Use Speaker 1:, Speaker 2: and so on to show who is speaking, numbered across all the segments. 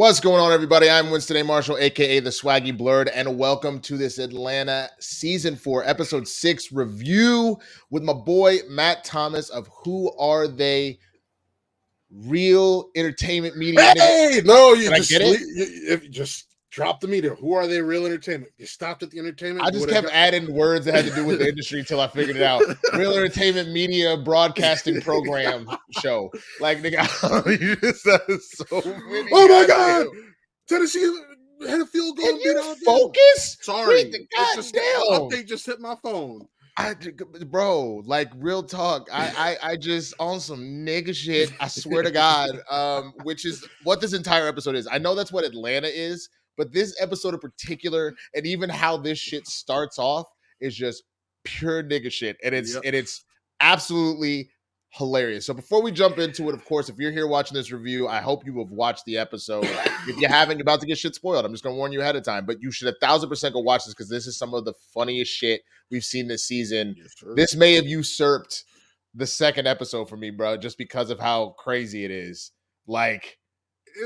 Speaker 1: What's going on, everybody? I'm Winston A. Marshall, aka the Swaggy Blerd, and welcome to this Atlanta Season 4, Episode 6 review with my boy Matt Thomas of Who Are They? Real Entertainment Media.
Speaker 2: Hey, no, you
Speaker 1: Can I
Speaker 2: just
Speaker 1: get it?
Speaker 2: if you just drop the media. Who are they? Real entertainment. You stopped at the entertainment.
Speaker 1: I just kept adding words that had to do with the industry until I figured it out. Real Entertainment Media Broadcasting Program Show. Like, nigga, you just said so many.
Speaker 2: Oh my God! Tennessee had a field goal.
Speaker 1: Can you focus?
Speaker 2: Sorry,
Speaker 1: the
Speaker 2: update just hit my phone.
Speaker 1: Bro, like real talk. I just on some nigga shit. I swear to God. Which is what this entire episode is. I know that's what Atlanta is, but this episode in particular, and even how this shit starts off, is just pure nigga shit, and it's absolutely hilarious. So before we jump into it, of course, if you're here watching this review, I hope you have watched the episode. If you haven't, you're about to get shit spoiled. I'm just gonna warn you ahead of time, but you should 1,000% go watch this because this is some of the funniest shit we've seen this season. Yes, this may have usurped the second episode for me, bro, just because of how crazy it is. Like,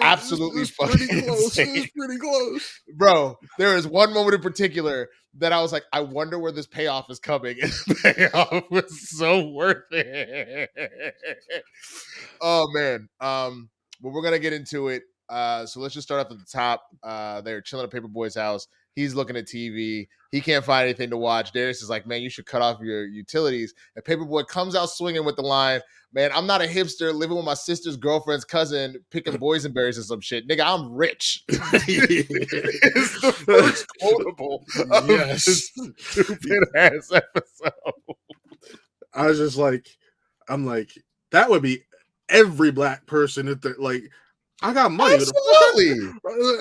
Speaker 1: absolutely fucking insane.
Speaker 2: It was pretty close,
Speaker 1: bro. There is one moment in particular that I was like, I wonder where this payoff is coming. And the payoff was so worth it. Oh man. But we're gonna get into it. So let's just start off at the top. They're chilling at Paperboy's house. He's looking at TV. He can't find anything to watch. Darius is like, man, you should cut off your utilities. And Paperboy comes out swinging with the line, man, I'm not a hipster living with my sister's girlfriend's cousin picking boysenberries or some shit. Nigga, I'm rich. It's the first quotable of this stupid ass episode.
Speaker 2: I was just like, I'm like, that would be every black person if they're like, I got money.
Speaker 1: Absolutely.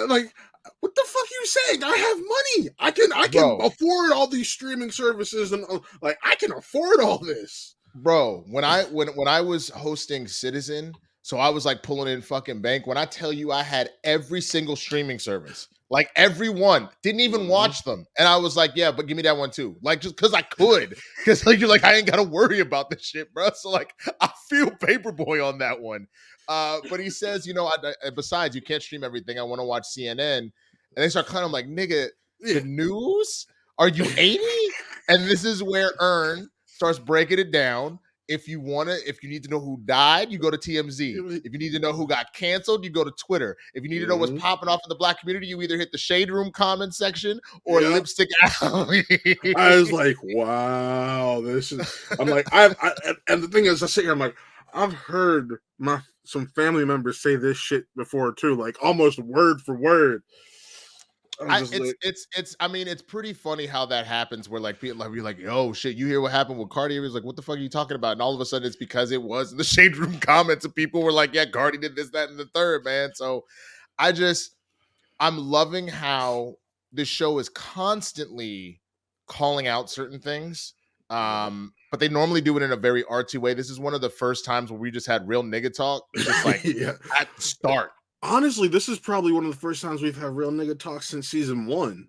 Speaker 2: Like, what the fuck are you saying? I have money. I can afford all these streaming services and like I can afford all this.
Speaker 1: Bro, when I was hosting Citizen, so I was like pulling in fucking bank. When I tell you I had every single streaming service, like every one, didn't even watch them. And I was like, yeah, but give me that one too. Like just because I could. Because like you're like, I ain't gotta worry about this shit, bro. So like I feel Paperboy on that one. But he says, you know, besides, you can't stream everything. I want to watch CNN. And they start kind of like, nigga, the news? Are you 80? And this is where Earn starts breaking it down. If you need to know who died, you go to TMZ. If you need to know who got canceled, you go to Twitter. If you need to know what's popping off in the black community, you either hit the Shade Room comment section or Lipstick Alley.
Speaker 2: I was like, wow, this is. I'm like, and the thing is, I sit here, I'm like, I've heard some family members say this shit before too, like almost word for word.
Speaker 1: It's pretty funny how that happens where like people be like, oh shit, you hear what happened with Cardi? He was like, what the fuck are you talking about? And all of a sudden it's because it was in the Shade Room comments and people were like, yeah, Cardi did this, that, and the third, man. So I'm loving how this show is constantly calling out certain things. But they normally do it in a very artsy way. This is one of the first times where we just had real nigga talk, just like at the start.
Speaker 2: Honestly, this is probably one of the first times we've had real nigga talk since season 1.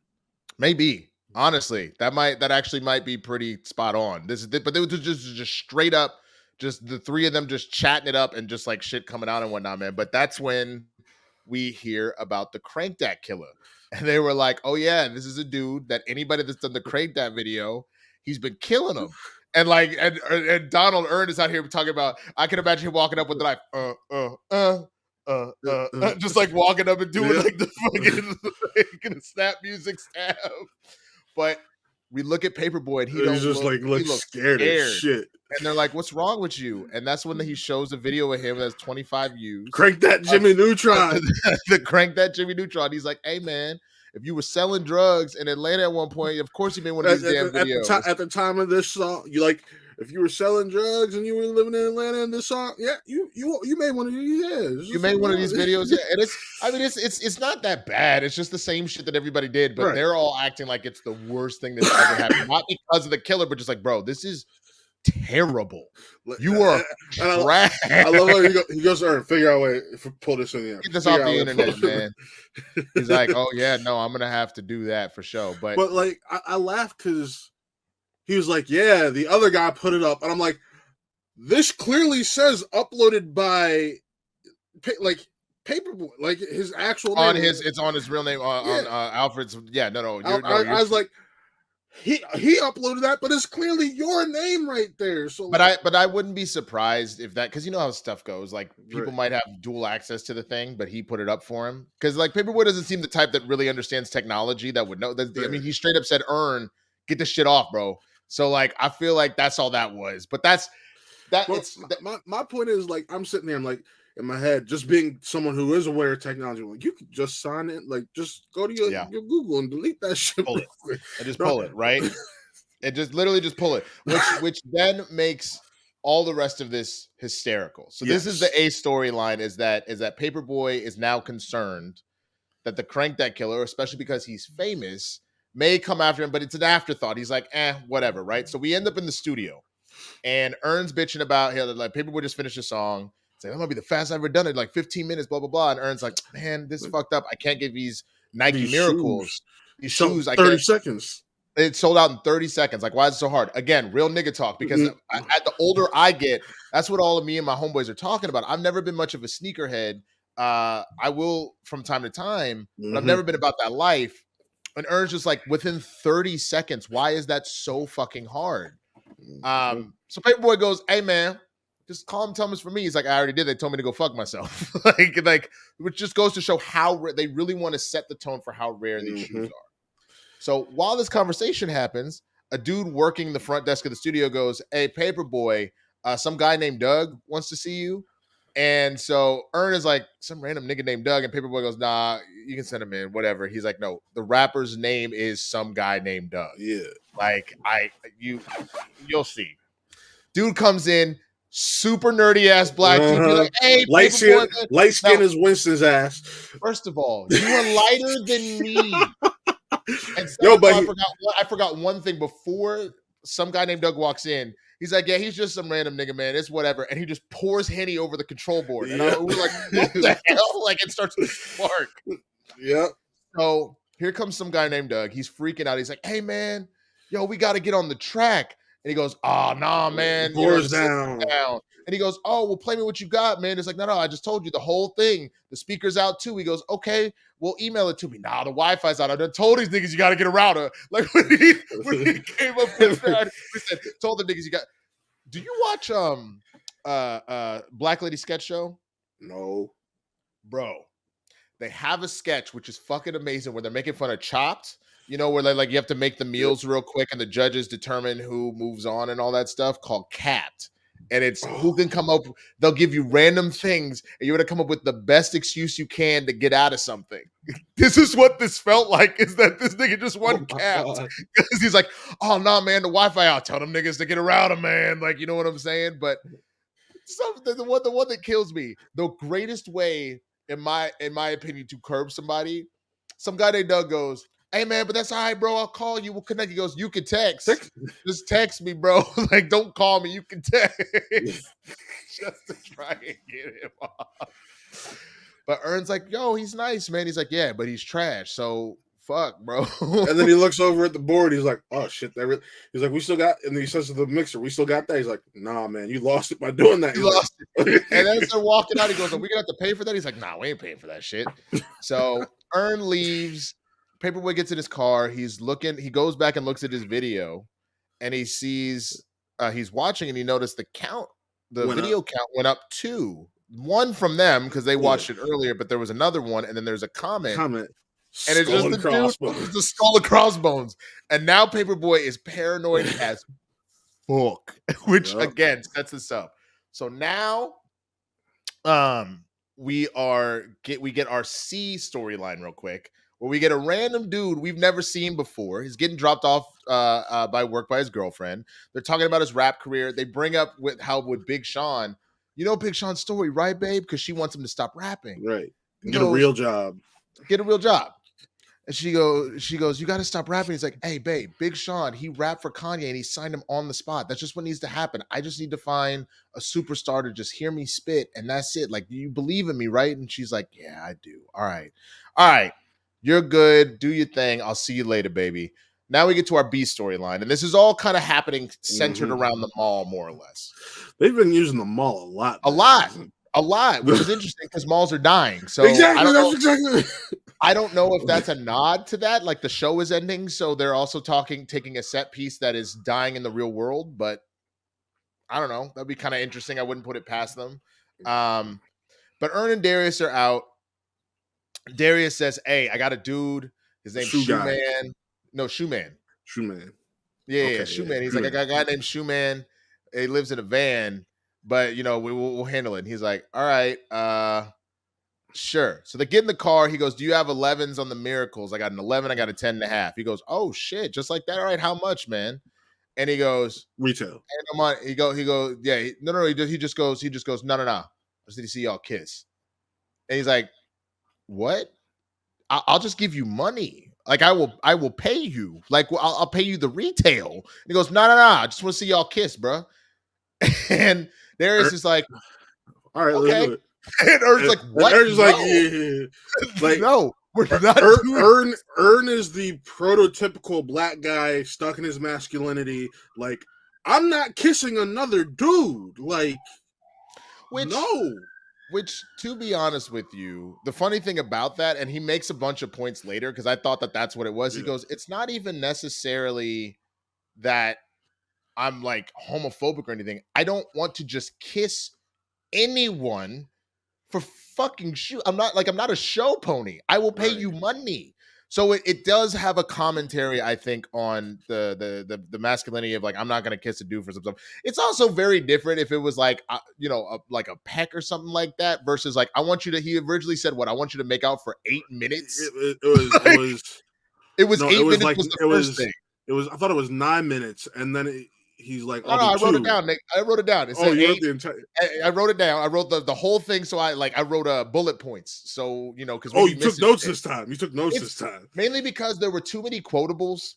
Speaker 1: Maybe. Honestly, that actually might be pretty spot on. But they were just straight up, just the three of them just chatting it up and just like shit coming out and whatnot, man. But that's when we hear about the Dat Killer, and they were like, "Oh yeah, this is a dude that anybody that's done the Dat video, he's been killing them." And like, and Donald Earn is out here talking about. I can imagine him walking up with the knife, just like walking up and doing like the fucking snap music stab. But we look at Paperboy and
Speaker 2: he's just looks scared as shit.
Speaker 1: And they're like, "What's wrong with you?" And that's when he shows a video of him that's 25 views.
Speaker 2: Crank that Jimmy Neutron.
Speaker 1: The Crank that Jimmy Neutron. He's like, "Hey man, if you were selling drugs in Atlanta at one point, of course you made one of these damn videos."
Speaker 2: At the time of this song, you like, if you were selling drugs and you were living in Atlanta in this song, yeah, you made one of these. Yeah,
Speaker 1: you made one of these videos. Yeah, and it's not that bad. It's just the same shit that everybody did, but they're all acting like it's the worst thing that's ever happened. Not because of the killer, but just like, bro, this is terrible. You are trash.
Speaker 2: I love how he goes there and figure out a way to pull this in the
Speaker 1: get this off the internet, man. He's like, oh yeah, no, I'm gonna have to do that for sure. But
Speaker 2: like, I laughed because he was like, yeah, the other guy put it up, and I'm like, this clearly says uploaded by like Paperboy, like his actual
Speaker 1: On
Speaker 2: name.
Speaker 1: it's on his real name on Alfred's. Yeah, no.
Speaker 2: I was like, he uploaded that, but it's clearly your name right there. So,
Speaker 1: but I wouldn't be surprised if that, because you know how stuff goes. Like people
Speaker 2: Right.
Speaker 1: might have dual access to the thing, but he put it up for him because like Paperboy doesn't seem the type that really understands technology that would know. That, I mean, he straight up said, "Earn, get this shit off, bro." So like, I feel like that's all that was. But that's that.
Speaker 2: Well,
Speaker 1: It's
Speaker 2: my point is, like, I'm sitting there, I'm like, in my head, just being someone who is aware of technology, like, you could just sign it, like, just go to your Google and delete that shit.
Speaker 1: Pull it. And just pull it, right? And just literally just pull it, which then makes all the rest of this hysterical. So this is the A storyline: is that Paperboy is now concerned that the Dat Killer, especially because he's famous, may come after him, but it's an afterthought. He's like, whatever, right? So we end up in the studio, and Ern's bitching about like Paperboy just finished a song. It's like, that might be the fastest I've ever done it, like 15 minutes, blah blah blah. And Ern's like, man, this is fucked up. I can't get these Nike Miracles, these shoes.
Speaker 2: 30 seconds.
Speaker 1: It sold out in 30 seconds. Like, why is it so hard? Again, real nigga talk. Because at the older I get, that's what all of me and my homeboys are talking about. I've never been much of a sneakerhead. I will from time to time, but I've never been about that life. And Ern's just like, within 30 seconds, why is that so fucking hard? So Paperboy goes, hey, man, just call him, tell him it's for me. He's like, I already did. They told me to go fuck myself. like, which just goes to show how they really want to set the tone for how rare these shoes are. So while this conversation happens, a dude working the front desk of the studio goes, hey, Paperboy, some guy named Doug wants to see you. And so Ern is like, some random nigga named Doug. And Paperboy goes, nah, you can send him in, whatever. He's like, no, the rapper's name is some guy named Doug.
Speaker 2: Yeah.
Speaker 1: Like, you'll see. Dude comes in, super nerdy ass black dude. Be like, hey,
Speaker 2: light skin is Winston's ass.
Speaker 1: First of all, you are lighter than me. And I forgot one thing before some guy named Doug walks in. He's like, yeah, he's just some random nigga, man. It's whatever. And he just pours Henny over the control board. And we're like, what the hell? Like, it starts to spark.
Speaker 2: Yeah.
Speaker 1: So here comes some guy named Doug. He's freaking out. He's like, hey, man, yo, we got to get on the track. And he goes, oh, nah, man.
Speaker 2: Pours down.
Speaker 1: And he goes, oh, well, play me what you got, man. It's like, no, I just told you the whole thing. The speaker's out, too. He goes, okay, well, email it to me. Nah, the Wi-Fi's out. I done told these niggas you got to get a router. Like, when he came up with that, we said, told the niggas you got. Do you watch Black Lady Sketch Show?
Speaker 2: No.
Speaker 1: Bro, they have a sketch, which is fucking amazing, where they're making fun of Chopped. You know, where they like you have to make the meals real quick and the judges determine who moves on and all that stuff, called Capped. And it's who can come up. They'll give you random things, and you're gonna come up with the best excuse you can to get out of something. This is what this felt like. Is that this nigga just won Capped because he's like, oh no, man, the Wi-Fi out. Tell them niggas to get around him, man. Like, you know what I'm saying? But the one that kills me, the greatest way, in my opinion, to curb somebody. Some guy named Doug goes, hey, man, but that's all right, bro. I'll call you. We'll connect. He goes, you can text. Just text me, bro. Like, don't call me. You can text. Just to try and get him off. But Ern's like, yo, he's nice, man. He's like, yeah, but he's trash. So, fuck, bro.
Speaker 2: And then he looks over at the board. He's like, oh, shit. He's like, we still got, and then he says to the mixer, we still got that. He's like, nah, man, you lost it by doing that.
Speaker 1: You lost it. And as they're walking out, he goes, are we going to have to pay for that? He's like, nah, we ain't paying for that shit. So, Ern leaves. Paperboy gets in his car. He's looking. He goes back and looks at his video, and he sees he's watching, and he noticed the video count went up 2. One from them because they watched it earlier, but there was another one, and then there's a comment. And it's just the dude, it's the skull and crossbones. And now Paperboy is paranoid as fuck, which again sets this up. So now, we get our C storyline real quick, where we get a random dude we've never seen before. He's getting dropped off by work by his girlfriend. They're talking about his rap career. They bring up with Big Sean. You know Big Sean's story, right, babe? Because she wants him to stop rapping.
Speaker 2: Right. Get a real job.
Speaker 1: Get a real job. And she goes, you got to stop rapping. He's like, hey, babe, Big Sean, he rapped for Kanye and he signed him on the spot. That's just what needs to happen. I just need to find a superstar to just hear me spit, and that's it. Like, you believe in me, right? And she's like, yeah, I do. All right. You're good. Do your thing. I'll see you later, baby. Now we get to our B storyline, and this is all kind of happening centered around the mall, more or less.
Speaker 2: They've been using the mall a lot.
Speaker 1: A lot. A lot, which is interesting because malls are dying. So
Speaker 2: Exactly. That's exactly.
Speaker 1: I don't know if that's a nod to that. Like the show is ending, so they're also taking a set piece that is dying in the real world. But I don't know. That'd be kind of interesting. I wouldn't put it past them. But Ern and Darius are out. Darius says, "Hey, I got a dude. His name's Shoeman. No, Shoeman.
Speaker 2: Shoeman.
Speaker 1: Yeah, okay, Shoeman. He's like, I got a guy named Shoeman. He lives in a van, but we'll handle it." And he's like, "All right, sure." So they get in the car. He goes, "Do you have 11s on the miracles? I got an 11. I got a 10.5." He goes, "Oh shit, just like that. All right, how much, man?" And he goes,
Speaker 2: "Retail."
Speaker 1: And he goes, "Yeah, no. He just goes, no. I just need to see y'all kiss." And he's like, "What? I'll just give you money. Like I will pay you. Like I'll pay you the retail." And he goes, "No. I just want to see y'all kiss, bro." And Darius is like,
Speaker 2: "All right,
Speaker 1: okay."
Speaker 2: let's do it.
Speaker 1: And Ern's like, "What?"
Speaker 2: Ern's like, "Yeah." Like,
Speaker 1: no, we're not doing
Speaker 2: Ern is the prototypical black guy stuck in his masculinity. Like, I'm not kissing another dude. Like, no.
Speaker 1: Which, to be honest with you, the funny thing about that, and he makes a bunch of points later because I thought that that's what it was. Yeah. He goes, "It's not even necessarily that I'm like homophobic or anything. I don't want to just kiss anyone for fucking shoot. I'm not a show pony. I will pay you money." So it does have a commentary, I think, on the masculinity of like, I'm not gonna kiss a dude for some stuff. It's also very different if it was like like a peck or something like that versus like, I want you to. He originally said, "What? I want you to make out for 8 minutes."
Speaker 2: It was
Speaker 1: 8 minutes like, was the first thing.
Speaker 2: It was. I thought it was 9 minutes, and then he's like,
Speaker 1: "No, I wrote it down, Nick. I wrote it down." It said
Speaker 2: you wrote the entire.
Speaker 1: I wrote it down. I wrote the whole thing. So I wrote bullet points. So because
Speaker 2: you took notes this time. You took notes this time.
Speaker 1: Mainly because there were too many quotables,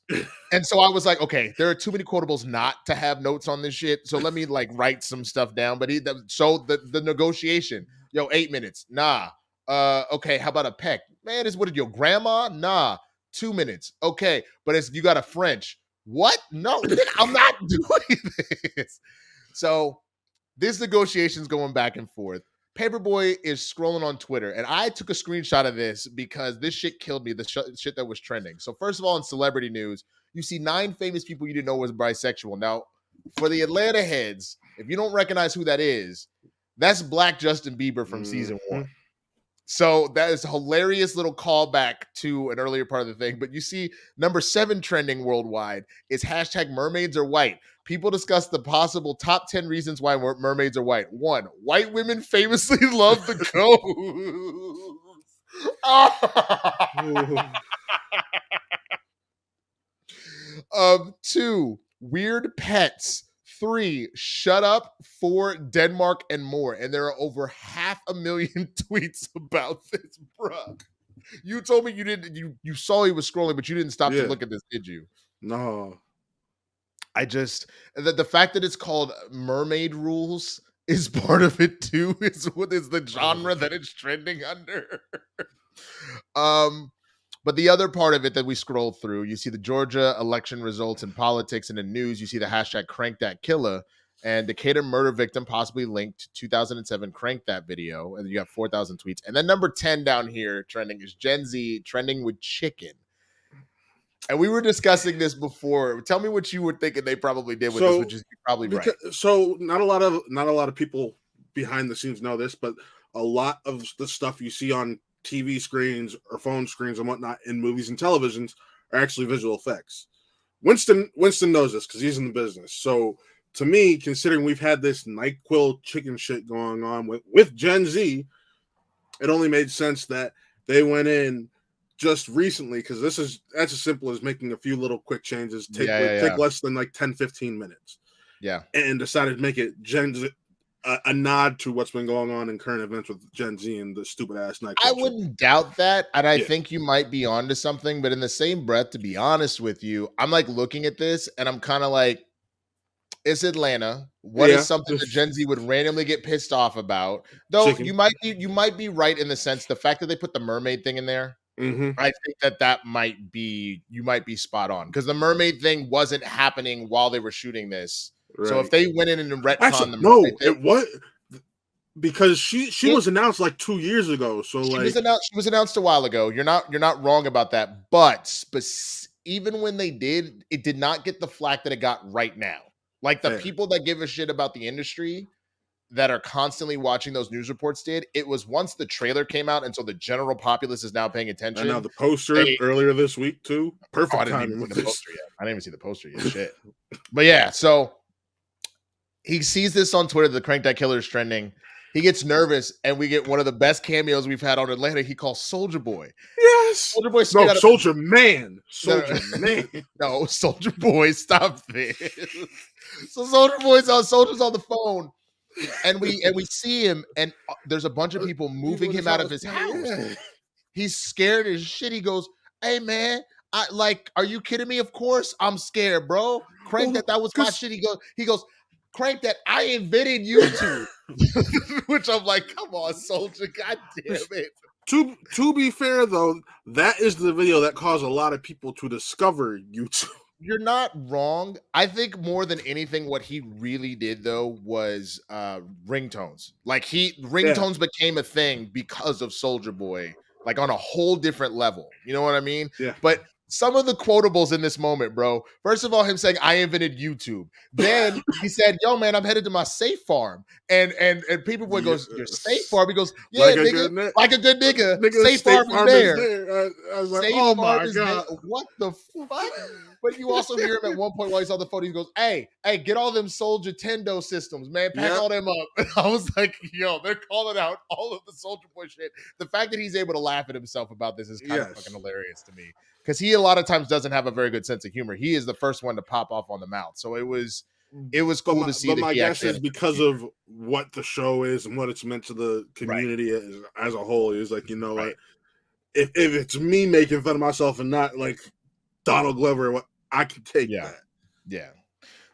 Speaker 1: and so I was like, okay, there are too many quotables not to have notes on this shit. So let me like write some stuff down. But so the negotiation, 8 minutes, nah. Okay, how about a peck? Man, what did your grandma? Nah, 2 minutes. Okay, but you got a French. What? No, I'm not doing this. So this negotiation's going back and forth. Paperboy is scrolling on Twitter, and I took a screenshot of this because this shit killed me, the shit that was trending. So first of all, in celebrity news, you see 9 famous people you didn't know was bisexual. Now, for the Atlanta heads, if you don't recognize who that is, that's Black Justin Bieber from season 1. So that is a hilarious little callback to an earlier part of the thing. But you see, number 7 trending worldwide is hashtag mermaids are white. People discuss the possible top 10 reasons why mermaids are white. 1, white women famously love the ghost. 2, weird pets. 3, shut up. 4, Denmark and more. And there are over 500,000 tweets about this, bruh. You told me you saw he was scrolling, but you didn't stop to look at this, did you?
Speaker 2: No.
Speaker 1: I just, the fact that it's called Mermaid Rules is part of it too, is what is the genre that it's trending under. But the other part of it that we scroll through, you see the Georgia election results in politics and in news. You see the hashtag Crank Dat Killer and Decatur murder victim possibly linked to 2007 Crank That video. And you have 4,000 tweets. And then number 10 down here trending is Gen Z trending with chicken. And we were discussing this before. Tell me what you were thinking they probably did with this, which is probably right.
Speaker 2: So not a lot of people behind the scenes know this, but a lot of the stuff you see on TV screens or phone screens and whatnot in movies and televisions are actually visual effects. Winston knows this because he's in the business. So to me, considering we've had this NyQuil chicken shit going on with Gen Z, it only made sense that they went in just recently, because that's as simple as making a few little quick changes, take less than like 10-15 minutes.
Speaker 1: Yeah.
Speaker 2: And decided to make it Gen Z, a nod to what's been going on in current events with Gen Z and the stupid ass night.
Speaker 1: I wouldn't doubt that. And I think you might be onto something, but in the same breath, to be honest with you, I'm like looking at this and I'm kind of like, it's Atlanta. What is something that Gen Z would randomly get pissed off about? Though chicken. you might be right in the sense, the fact that they put the mermaid thing in there, I think that might be, you might be spot on, because the mermaid thing wasn't happening while they were shooting this. Right. So if they went in and retconned
Speaker 2: because she was announced like 2 years ago. So
Speaker 1: She
Speaker 2: like
Speaker 1: was announced a while ago. You're not wrong about that. But even when they did, it did not get the flack that it got right now. Like the
Speaker 2: fair.
Speaker 1: people that give a shit about the industry that are constantly watching those news reports did. It was once the trailer came out, and so the general populace is now paying attention.
Speaker 2: And now the poster earlier this week too. Perfect
Speaker 1: I didn't
Speaker 2: timing
Speaker 1: even
Speaker 2: with
Speaker 1: see the
Speaker 2: this.
Speaker 1: poster yet. I didn't even see the poster yet. Shit. But yeah, so he sees this on Twitter. The Crank Dat Killer is trending. He gets nervous, and we get one of the best cameos we've had on Atlanta. He calls Soldier Boy.
Speaker 2: Yes.
Speaker 1: Soldier Boy.
Speaker 2: No, Soldier Man. Soldier Man.
Speaker 1: No, Soldier Boy. Stop this. So Soldier's on the phone, and we see him, and there's a bunch of people moving him out of his house. Yeah. He's scared as shit. He goes, "Hey man, are you kidding me? Of course I'm scared, bro. Crank that was my shit." He goes, Crank that I invented YouTube. Which I'm like, come on, Soldier, god damn it.
Speaker 2: To be fair though, that is the video that caused a lot of people to discover YouTube.
Speaker 1: You're not wrong. I think more than anything, what he really did though was ringtones. Like ringtones became a thing because of Soldier Boy, like on a whole different level. You know what I mean?
Speaker 2: Yeah.
Speaker 1: But some of the quotables in this moment, bro. First of all, him saying, "I invented YouTube." Then he said, "Yo, man, I'm headed to my safe farm." And Paperboy goes, "Your safe farm?" He goes, "Yeah, like nigga, like a good nigga. Safe farm is there."
Speaker 2: I was like, "Oh my god,
Speaker 1: what the fuck?" But you also hear him at one point while he's on the phone. He goes, "Hey, get all them Soldier Tendo systems, man. Pack all them up." And I was like, "Yo, they're calling out all of the Soldier Boy shit." The fact that he's able to laugh at himself about this is kind of fucking hilarious to me. Because he a lot of times doesn't have a very good sense of humor. He is the first one to pop off on the mouth. So it was cool to see.
Speaker 2: But my guess is because of what the show is and what it's meant to the community as a whole. Is like, you know what? If it's me making fun of myself and not like Donald Glover, I can take that.
Speaker 1: Yeah.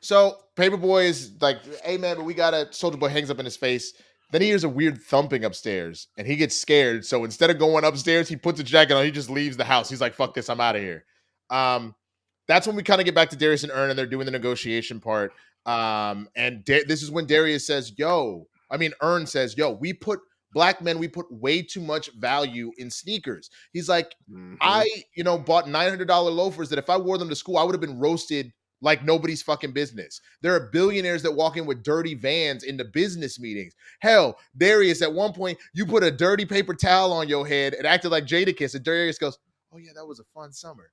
Speaker 1: So Paperboy is like, "Hey man, but we gotta." Soldier Boy hangs up in his face. Then he hears a weird thumping upstairs, and he gets scared. So instead of going upstairs, he puts a jacket on. He just leaves the house. He's like, "Fuck this, I'm out of here." That's when we kind of get back to Darius and Ern, and they're doing the negotiation part. And this is when Darius says, Ern says, "We put black men, we put way too much value in sneakers." He's like, "I, bought $900 loafers that if I wore them to school, I would have been roasted like nobody's fucking business. There are billionaires that walk in with dirty Vans into business meetings. Hell, Darius, at one point, you put a dirty paper towel on your head and acted like Jadakiss, and Darius goes, "Oh yeah, that was a fun summer."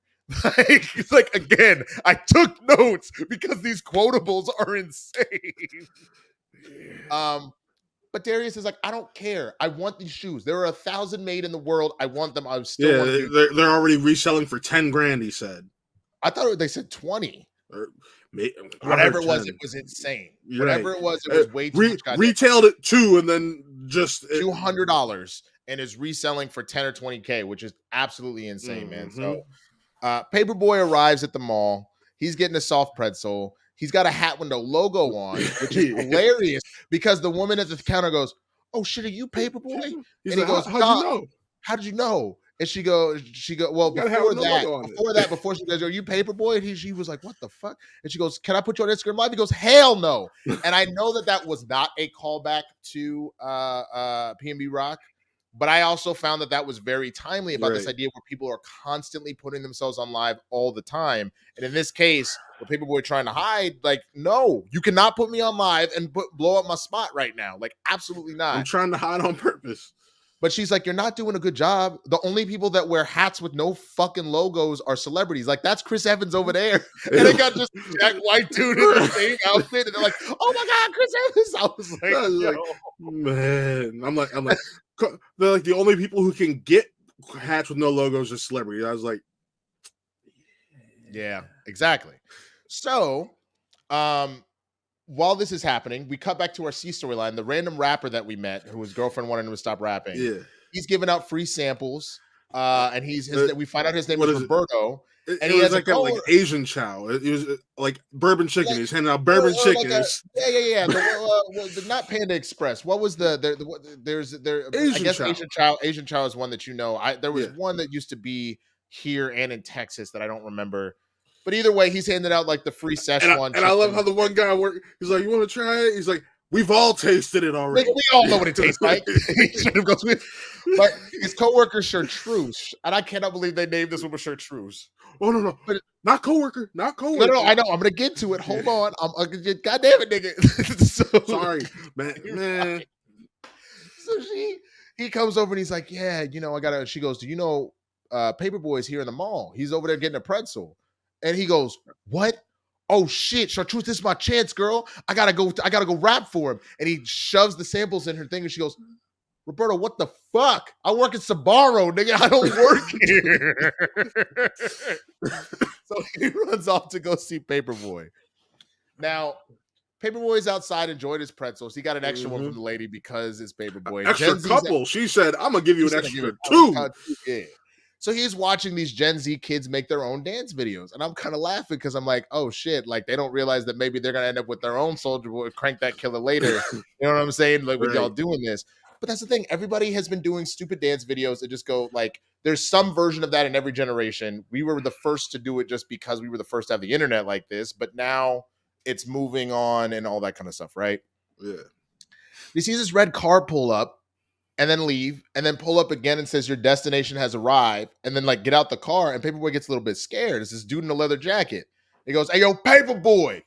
Speaker 1: It's like, again, I took notes because these quotables are insane. But Darius is like, "I don't care. I want these shoes. There are 1,000 made in the world. I want them. I still want
Speaker 2: them." They're already reselling for $10,000. He said.
Speaker 1: I thought they said 20.
Speaker 2: Or
Speaker 1: whatever it was insane. Whatever it was way too much.
Speaker 2: Retailed at $2 and then just
Speaker 1: $200 and is reselling for 10 or 20K, which is absolutely insane, man. So Paperboy arrives at the mall. He's getting a soft pretzel. He's got a hat with no logo on, which is hilarious because the woman at the counter goes, "Oh shit, are you Paperboy?" And he goes,
Speaker 2: "How'd you know?
Speaker 1: How did you know?" And she go, well, before she goes, "Are you Paperboy?" And she was like, "What the fuck?" And she goes, "Can I put you on Instagram Live?" He goes, "Hell no." And I know that was not a callback to PNB Rock, but I also found that was very timely about this idea where people are constantly putting themselves on live all the time. And in this case, with Paperboy trying to hide, like, no, you cannot put me on live and blow up my spot right now. Like, absolutely not.
Speaker 2: I'm trying to hide on purpose.
Speaker 1: But she's like, "You're not doing a good job. The only people that wear hats with no fucking logos are celebrities. Like, that's Chris Evans over there." And they got just Jack White dude in the same outfit. And they're like, "Oh my God, Chris Evans." I was like,
Speaker 2: man. I'm like, they're like the only people who can get hats with no logos are celebrities. I was like,
Speaker 1: yeah, exactly. So, while this is happening, we cut back to our C storyline. The random rapper that we met, who his girlfriend wanted him to stop rapping.
Speaker 2: Yeah,
Speaker 1: he's giving out free samples, and we find out his name is Roberto.
Speaker 2: And he has like Asian chow. It was like bourbon chicken. He's handing out bourbon chicken.
Speaker 1: Yeah. Not Panda Express. What was Asian chow is one that there was one that used to be here and in Texas that I don't remember. But either way, he's handing out like the free Szechuan.
Speaker 2: And I love how the one guy He's like, "You want to try it?" He's like, We've all tasted it already.
Speaker 1: We all know what it tastes like. But his coworker Chartreuse, and I cannot believe they named this woman Chartreuse.
Speaker 2: Oh no,
Speaker 1: but
Speaker 2: not coworker, not coworker.
Speaker 1: No, I know. I'm gonna get to it. Hold on. God damn it, nigga.
Speaker 2: Sorry, man.
Speaker 1: So he comes over and he's like, yeah, you know, I gotta. She goes, do you know, Paperboy's here in the mall? He's over there getting a pretzel, and he goes, what? Oh shit, Chartreuse, this is my chance, girl. I gotta go rap for him. And he shoves the samples in her thing, and she goes, Roberto, what the fuck? I work at Sbarro, nigga. I don't work here. So he runs off to go see Paperboy. Now, Paperboy's outside enjoying his pretzels. He got an extra one from the lady because it's Paperboy.
Speaker 2: Extra couple. She said, I'm gonna give you an extra two.
Speaker 1: Yeah. So he's watching these Gen Z kids make their own dance videos. And I'm kind of laughing because I'm like, oh shit, like they don't realize that maybe they're gonna end up with their own Soldier Boy, Crank That Killer later. You know what I'm saying? Like with y'all doing this. But that's the thing. Everybody has been doing stupid dance videos that just go like, there's some version of that in every generation. We were the first to do it just because we were the first to have the internet like this. But now it's moving on and all that kind of stuff, right?
Speaker 2: Yeah.
Speaker 1: He sees this red car pull up and then leave and then pull up again and says, your destination has arrived. And then like get out the car and Paperboy gets a little bit scared. It's this dude in a leather jacket. He goes, hey, yo, Paperboy.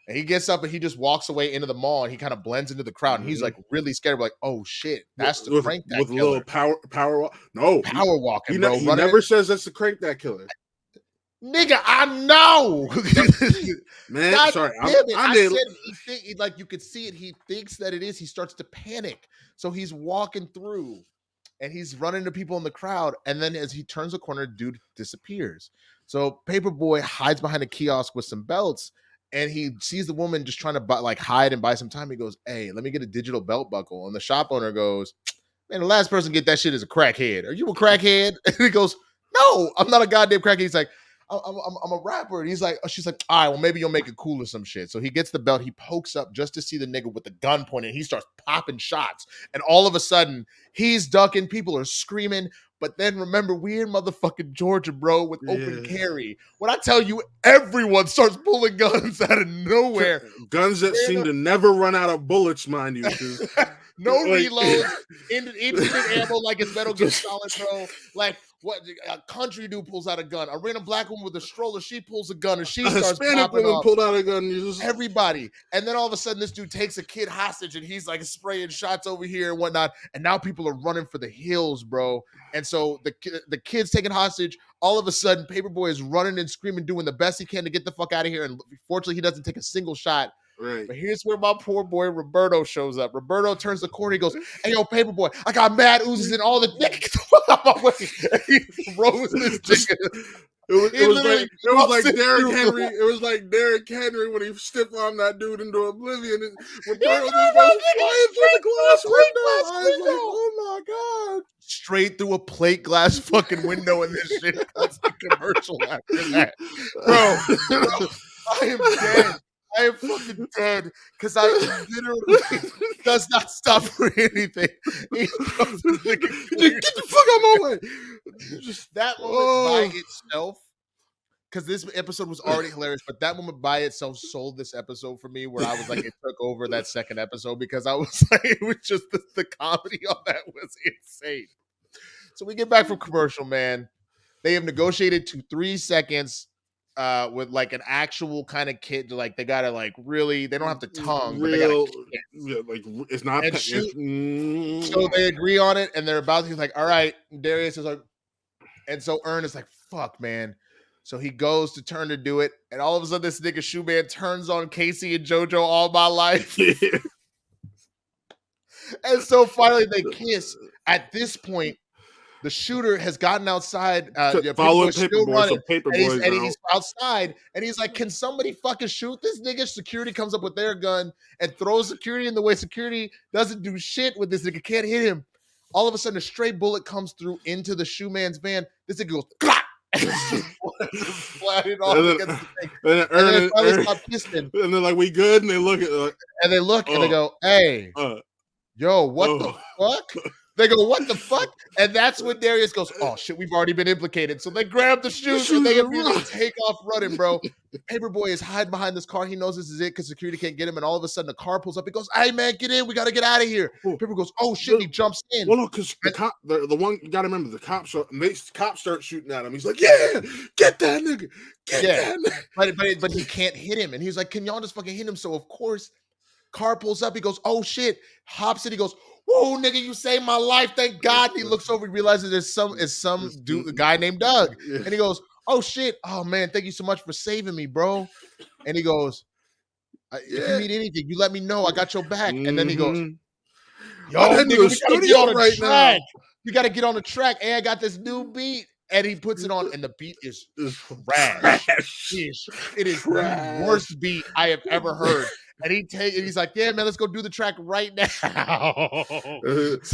Speaker 1: And he gets up and he just walks away into the mall and he kind of blends into the crowd. And he's like really scared. We're like, oh shit, that's the Crank That Killer.
Speaker 2: With a little power walk. No.
Speaker 1: Power walking, bro.
Speaker 2: He never says that's the Crank That Killer.
Speaker 1: Nigga, I know.
Speaker 2: Man,
Speaker 1: God
Speaker 2: sorry.
Speaker 1: I said like you could see it. He thinks that it is. He starts to panic. So he's walking through and he's running to people in the crowd. And then as he turns the corner, dude disappears. So Paperboy hides behind a kiosk with some belts. And he sees the woman just trying to hide and buy some time. He goes, hey, let me get a digital belt buckle. And the shop owner goes, man, the last person to get that shit is a crackhead. Are you a crackhead? And he goes, no, I'm not a goddamn crackhead. He's like, I'm a rapper. And he's like, she's like, all right, well, maybe you'll make it cool or some shit. So he gets the belt. He pokes up just to see the nigga with the gun pointed. He starts popping shots. And all of a sudden, he's ducking. People are screaming. But then remember, we're in motherfucking Georgia, bro, with open carry. When I tell you, everyone starts pulling guns out of nowhere.
Speaker 2: Guns that seem to never run out of bullets, mind you.
Speaker 1: No reloads, infinite ammo like it's Metal Gear Solid, bro. Like what a country dude pulls out a gun. A random black woman with a stroller, she pulls a gun and she starts
Speaker 2: Hispanic woman
Speaker 1: off.
Speaker 2: pulled out a gun.
Speaker 1: Everybody. And then all of a sudden this dude takes a kid hostage and he's like spraying shots over here and whatnot. And now people are running for the hills, bro. And so the kid's taken hostage. All of a sudden, Paperboy is running and screaming, doing the best he can to get the fuck out of here. And fortunately, he doesn't take a single shot.
Speaker 2: Right.
Speaker 1: But here's where my poor boy Roberto shows up. Roberto turns the corner. He goes, hey, yo, Paperboy, I got mad oozes and all the nigga, get the fuck out my way. And he throws this nigga.
Speaker 2: It was like Derrick Henry. It was like Derrick Henry when he stiff armed that dude into oblivion. And Roberto just goes flying through the glass window. I was like, oh my god!
Speaker 1: Straight through a plate glass fucking window, and this shit cuts the commercial after that, bro. I am dead. I am fucking dead because I literally does not stop for anything. He throws the nigga
Speaker 2: Get the fuck out of my way.
Speaker 1: Just that moment by itself, because this episode was already hilarious, but that moment by itself sold this episode for me where I was like, it took over that second episode because I was like, it was just the comedy on that was insane. So we get back from commercial, man. They have negotiated to 3 seconds with like an actual kind of kid. Like they gotta like really, they don't have the tongue, but they gotta
Speaker 2: like it's not.
Speaker 1: So they agree on it, and they're about to. He's like, all right. And Darius is like, and so Ern is like, fuck, man. So he goes to turn to do it, and all of a sudden, this nigga Shoe Man turns on Casey and JoJo All My Life. And so finally they kiss. At this point, the shooter has gotten outside.
Speaker 2: Following Paperboy,
Speaker 1: and he's outside, and he's like, can somebody fucking shoot this nigga? Security comes up with their gun and throws security in the way. Security doesn't do shit with this nigga, can't hit him. All of a sudden, a stray bullet comes through into the Shoe Man's van. This nigga goes, clap! And splatted off against the thing. And then finally stop pissing.
Speaker 2: And they're like, we good? And they look at
Speaker 1: and they go, hey, yo, what the fuck? They go, what the fuck? And that's when Darius goes, oh shit, we've already been implicated. So they grab the shoes and they immediately take off running, bro. Paperboy is hiding behind this car. He knows this is it because security can't get him. And all of a sudden, the car pulls up. He goes, hey, man, get in. We got to get out of here. Paper goes, oh, shit. And he jumps in.
Speaker 2: Well, no, because the cop, the one, you got to remember, the cops start shooting at him. He's like, yeah, get that nigga. Get that nigga.
Speaker 1: But he can't hit him. And he's like, can y'all just fucking hit him? So, of course, car pulls up. He goes, oh, shit. Hops it. He goes, whoa, nigga, you saved my life. Thank God. And he looks over. He realizes there's some dude, a guy named Doug. Yeah. And he goes, oh, shit. Oh, man, thank you so much for saving me, bro. And he goes, if you need anything, you let me know. I got your back. And then he goes, yo, nigga, we gotta get on the track. We got to get on the track. Hey, I got this new beat. And he puts it on, and the beat is trash. It is the worst beat I have ever heard. And he's like, yeah, man, let's go do the track right now.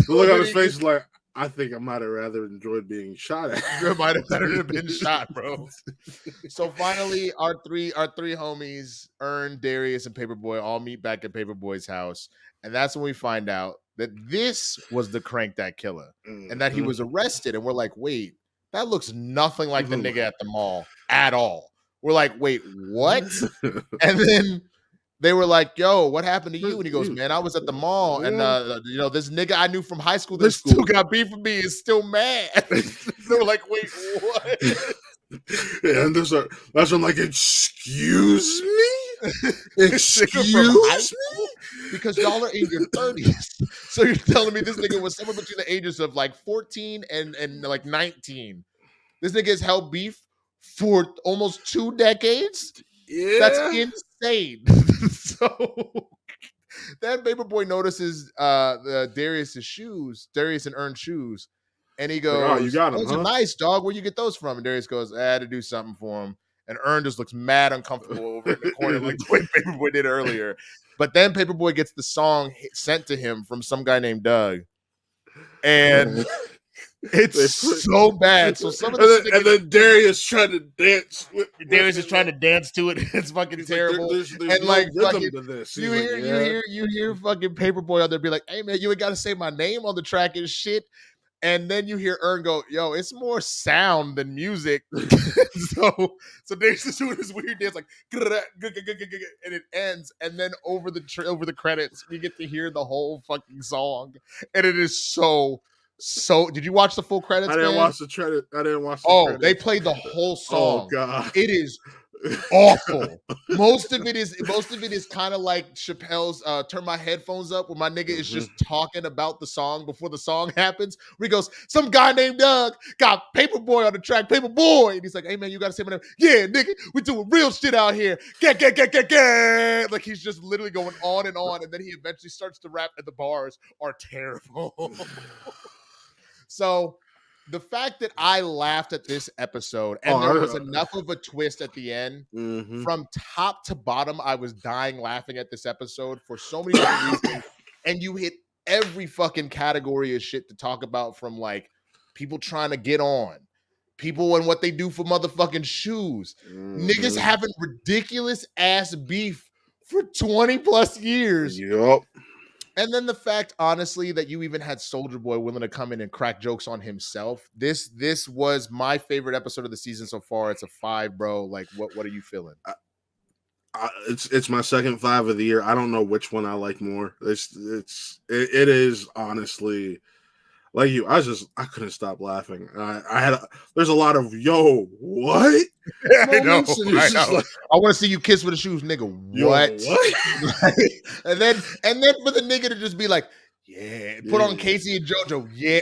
Speaker 2: Look on his face like, I think I might have rather enjoyed being shot at.
Speaker 1: You might have better been shot, bro. So finally, our three homies, Ern, Darius, and Paperboy, all meet back at Paperboy's house. And that's when we find out that this was the Crank Dat Killer. And that he was arrested. And we're like, wait, that looks nothing like the nigga at the mall at all. We're like, wait, what? And then they were like, yo, what happened to you? And he goes, man, I was at the mall. And, this nigga I knew from high school that still got beef with me is still mad. They were like, wait, what?
Speaker 2: Yeah, and that's when I'm like, excuse me? Excuse me?
Speaker 1: Because y'all are in your 30s. So you're telling me this nigga was somewhere between the ages of like 14 and like 19. This nigga has held beef for almost 2 decades? Yeah. That's insane. So then Paperboy notices Darius and Ern's shoes. And he goes,
Speaker 2: oh, you got them,
Speaker 1: those are nice, dog. Where you get those from? And Darius goes, I had to do something for him. And Ern just looks mad uncomfortable over in the corner like the way Paperboy did earlier. But then Paperboy gets the song sent to him from some guy named Doug. And it's so bad. So some of the
Speaker 2: and then Darius trying to dance.
Speaker 1: Darius is trying to dance to it. It's fucking terrible.
Speaker 2: There's
Speaker 1: and
Speaker 2: no
Speaker 1: like
Speaker 2: rhythm
Speaker 1: fucking,
Speaker 2: to this.
Speaker 1: You hear fucking Paperboy out there be like, hey man, you ain't gotta say my name on the track and shit. And then you hear Ern go, yo, it's more sound than music. so Darius is doing this weird dance like, and it ends. And then over the credits, we get to hear the whole fucking song. And it is so. Did you watch the full credits?
Speaker 2: I didn't watch the credits. Oh,
Speaker 1: they played the whole song.
Speaker 2: Oh god,
Speaker 1: it is awful. Most of it is kind of like Chappelle's "Turn My Headphones Up," where my nigga is just talking about the song before the song happens. Where he goes, some guy named Doug got Paperboy on the track, Paperboy, and he's like, "Hey man, you gotta say my name." Yeah, nigga, we doing real shit out here. Get. Like he's just literally going on, and then he eventually starts to rap, and the bars are terrible. So the fact that I laughed at this episode and there was enough of a twist at the end, from top to bottom, I was dying laughing at this episode for so many different reasons. And you hit every fucking category of shit to talk about, from like people trying to get on, people and what they do for motherfucking shoes, niggas having ridiculous ass beef for 20 plus years.
Speaker 2: Yup.
Speaker 1: And then the fact, honestly, that you even had Soulja Boy willing to come in and crack jokes on himself. This was my favorite episode of the season so far. It's a 5, bro. Like, what are you feeling?
Speaker 2: It's my second 5 of the year. I don't know which one I like more. It is honestly like you. I couldn't stop laughing. There's a lot of what?
Speaker 1: I know. Like, I want to see you kiss with the shoes, nigga. What? and then for the nigga to just be like, yeah, put on Casey and JoJo, yeah.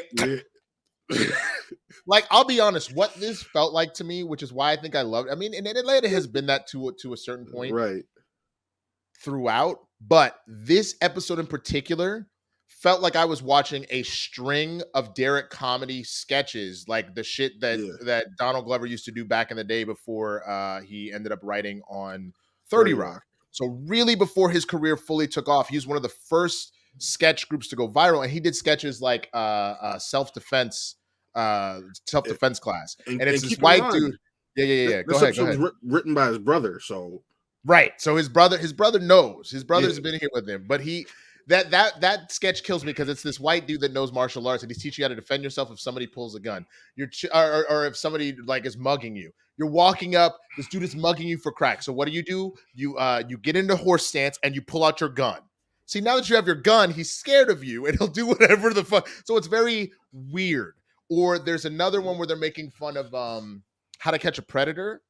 Speaker 1: Like, I'll be honest, what this felt like to me, which is why I think I loved it. I mean, and Atlanta has been that to a certain point,
Speaker 2: right,
Speaker 1: throughout. But this episode in particular felt like I was watching a string of Derek comedy sketches, like the shit that Donald Glover used to do back in the day before he ended up writing on 30 Rock. So really before his career fully took off, he was one of the first sketch groups to go viral, and he did sketches like self-defense class. And it's this white dude. Yeah. Go ahead.
Speaker 2: Written by his brother, so
Speaker 1: right. So his brother knows. His brother's been here with him, but That sketch kills me because it's this white dude that knows martial arts and he's teaching you how to defend yourself if somebody pulls a gun. Or if somebody like is mugging you. You're walking up, this dude is mugging you for crack. So what do? You get into horse stance and you pull out your gun. See, now that you have your gun, he's scared of you and he'll do whatever the fuck. So it's very weird. Or there's another one where they're making fun of How to Catch a Predator.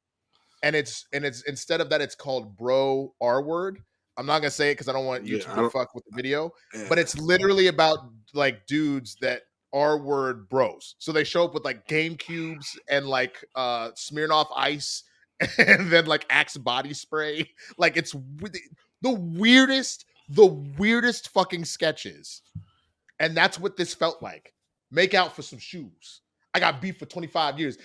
Speaker 1: And it's instead of that, it's called Bro R Word. I'm not gonna say it because I don't want YouTube to fuck with the video, but it's literally about like dudes that R word bros. So they show up with like Game Cubes and like Smirnoff Ice and then like Axe body spray. Like it's the weirdest fucking sketches. And that's what this felt like. Make out for some shoes. I got beef for 25 years.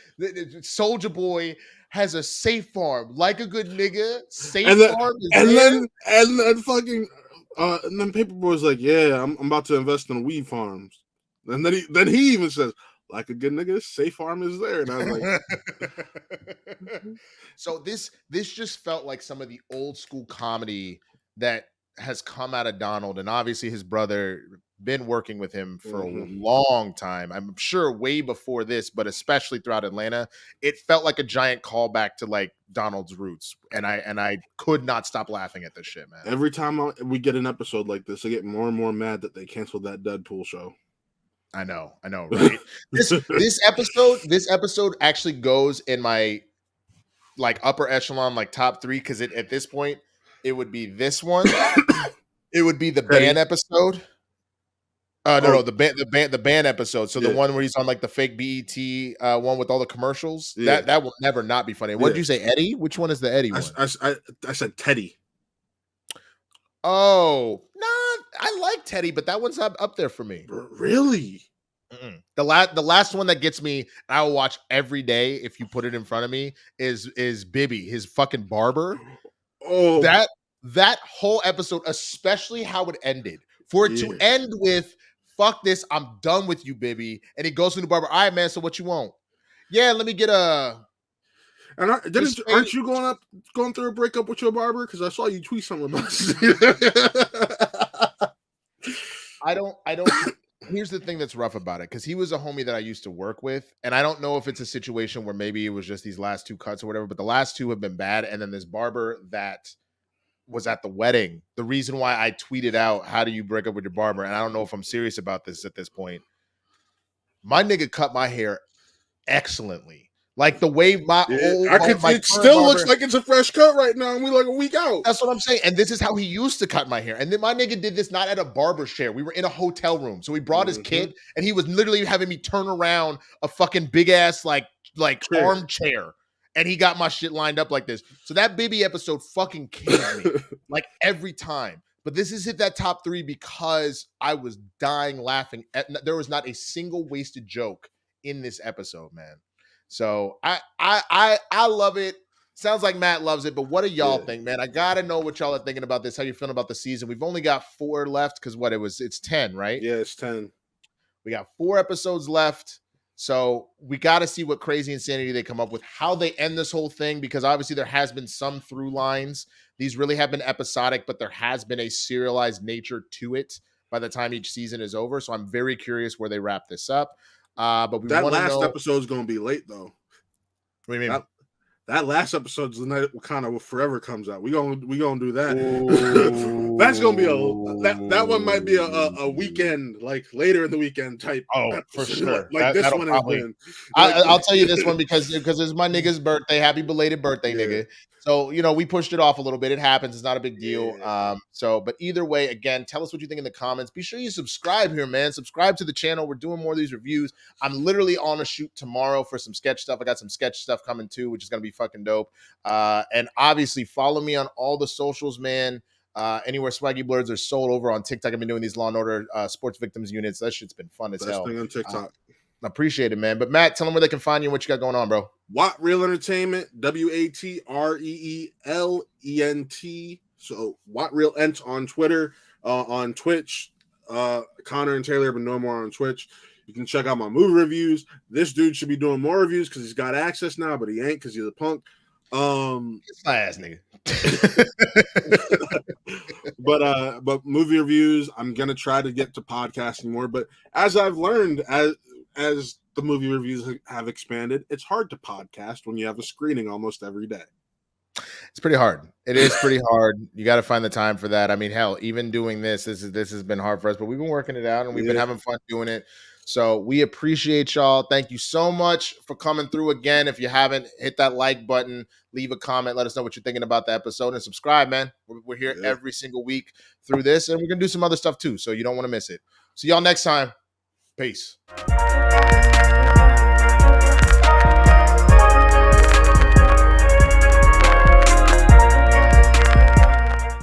Speaker 1: Soldier Boy has a safe farm, like a good nigga. Safe farm is there.
Speaker 2: And then fucking and then Paperboy's like, yeah, I'm about to invest in weed farms. And then he even says, like a good nigga, safe farm is there. And I was like,
Speaker 1: so this just felt like some of the old school comedy that has come out of Donald, and obviously his brother been working with him for a long time. I'm sure way before this, but especially throughout Atlanta, it felt like a giant callback to like Donald's roots. And I could not stop laughing at this shit, man.
Speaker 2: Every time we get an episode like this, I get more and more mad that they canceled that Deadpool show.
Speaker 1: I know, right? this episode actually goes in my like upper echelon, like top 3, because at this point it would be this one, it would be the band episode. No, the band episode. So the one where he's on like the fake BET one with all the commercials. Yeah. That will never not be funny. What did you say, Eddie? Which one is the Eddie one?
Speaker 2: I said Teddy.
Speaker 1: Oh, no, I like Teddy, but that one's not up there for me.
Speaker 2: Really?
Speaker 1: Mm-mm. The last one that gets me, I will watch every day if you put it in front of me, is Bibby, his fucking barber.
Speaker 2: Oh,
Speaker 1: that whole episode, especially how it ended, for it to end with "fuck this, I'm done with you, Bibby," and he goes to the barber. All right, man. So what you want? Yeah, let me get a.
Speaker 2: And aren't you going through a breakup with your barber? Because I saw you tweet something about
Speaker 1: I don't. Here's the thing that's rough about it, because he was a homie that I used to work with, and I don't know if it's a situation where maybe it was just these last 2 cuts or whatever, but the last 2 have been bad, and then this barber that was at the wedding. The reason why I tweeted out, "How do you break up with your barber?" and I don't know if I'm serious about this at this point. My nigga cut my hair excellently. Like the way
Speaker 2: it still looks like it's a fresh cut right now, and we like a week out.
Speaker 1: That's what I'm saying. And this is how he used to cut my hair. And then my nigga did this not at a barber chair. We were in a hotel room. So he brought his kid, and he was literally having me turn around a fucking big ass like armchair. And he got my shit lined up like this. So that Bibby episode fucking kills me like every time. But this is hit that top 3 because I was dying laughing. There was not a single wasted joke in this episode, man. So I love it. Sounds like Matt loves it, but what do y'all think, man? I gotta know what y'all are thinking about this. How you feeling about the season? We've only got 4 left because it's 10, right?
Speaker 2: Yeah, it's 10.
Speaker 1: We got 4 episodes left. So we got to see what crazy insanity they come up with, how they end this whole thing, because obviously there has been some through lines. These really have been episodic, but there has been a serialized nature to it by the time each season is over. So I'm very curious where they wrap this up. But
Speaker 2: that last episode is going to be late, though.
Speaker 1: What do you mean?
Speaker 2: That last episode's the night kind of forever comes out. We gonna do that. That's gonna be that one might be a weekend, like later in the weekend type.
Speaker 1: Oh,
Speaker 2: episode.
Speaker 1: For sure.
Speaker 2: Like this one has been.
Speaker 1: I'll tell you this one because it's my nigga's birthday. Happy belated birthday, nigga. So we pushed it off a little bit. It happens. It's not a big deal. But either way, again, tell us what you think in the comments. Be sure you subscribe here, man. Subscribe to the channel. We're doing more of these reviews. I'm literally on a shoot tomorrow for some sketch stuff. I got some sketch stuff coming too, which is gonna be fucking dope. And obviously follow me on all the socials, man. Anywhere Swaggy Blerds are sold. Over on TikTok. I've been doing these Law and Order sports victims units. That shit's been fun as hell.
Speaker 2: Thing on TikTok.
Speaker 1: I appreciate it, man. But Matt, tell them where they can find you and what you got going on, bro.
Speaker 2: Watt Real Entertainment, WATREELENT. So Watt Real Ent on Twitter, on Twitch. Connor and Taylor have been no more on Twitch. You can check out my movie reviews. This dude should be doing more reviews because he's got access now, but he ain't because he's a punk.
Speaker 1: It's my ass nigga.
Speaker 2: but movie reviews, I'm gonna try to get to podcasting more. But as I've learned, as the movie reviews have expanded, it's hard to podcast when you have a screening almost every day.
Speaker 1: It's pretty hard. It is pretty hard. You got to find the time for that. I mean, hell, even doing this has been hard for us, but we've been working it out and we've been having fun doing it. So we appreciate y'all. Thank you so much for coming through again. If you haven't, hit that like button, leave a comment, let us know what you're thinking about the episode, and subscribe, man. We're here every single week through this, and we're gonna do some other stuff too. So you don't want to miss it. See y'all next time. Peace.